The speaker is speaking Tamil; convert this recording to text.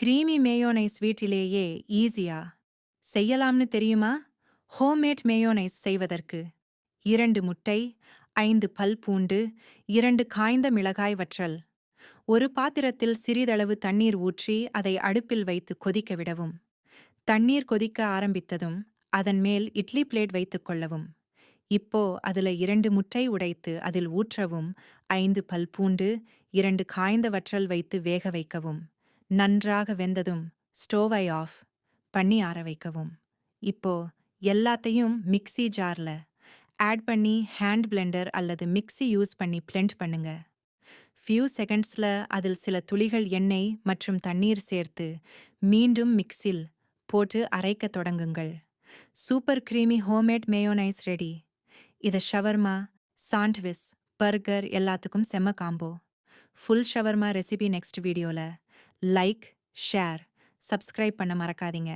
கிரீமி மேயோனைஸ் வீட்டிலேயே ஈஸியா செய்யலாம்னு தெரியுமா? ஹோம்மேட் மேயோனைஸ் செய்வதற்கு 2 முட்டை, 5 பல் பூண்டு, 2 காய்ந்த மிளகாய் வற்றல். ஒரு பாத்திரத்தில் சிறிதளவு தண்ணீர் ஊற்றி அதை அடுப்பில் வைத்து கொதிக்க விடவும். தண்ணீர் கொதிக்க ஆரம்பித்ததும் அதன் மேல் இட்லி பிளேட் வைத்துக் கொள்ளவும். இப்போ அதுல 2 முட்டை உடைத்து அதில் ஊற்றவும். 5 பல் பூண்டு, 2 காய்ந்த வற்றல் வைத்து வேக வைக்கவும். நன்றாக வெந்ததும் ஸ்டோவை ஆஃப் பண்ணி ஆற வைக்கவும். இப்போ எல்லாத்தையும் மிக்ஸி ஜார்ல ஆட் பண்ணி ஹேண்ட் பிளெண்டர் அல்லது மிக்ஸி யூஸ் பண்ணி பிளெண்ட் பண்ணுங்க. ஃபியூ செகண்ட்ஸ்ல அதில் சில துளிகள் எண்ணெய் மற்றும் தண்ணீர் சேர்த்து மீண்டும் மிக்ஸில் போட்டு அரைக்கத் தொடங்குங்கள். Super creamy homemade mayonnaise ready. இத ஷவர்மா, சாண்ட்விச், பர்கர் எல்லாத்துக்கும் செம்ம combo. Full shawarma recipe next வீடியோல. லைக், ஷேர், சப்ஸ்கிரைப் பண்ண மறக்காதீங்க.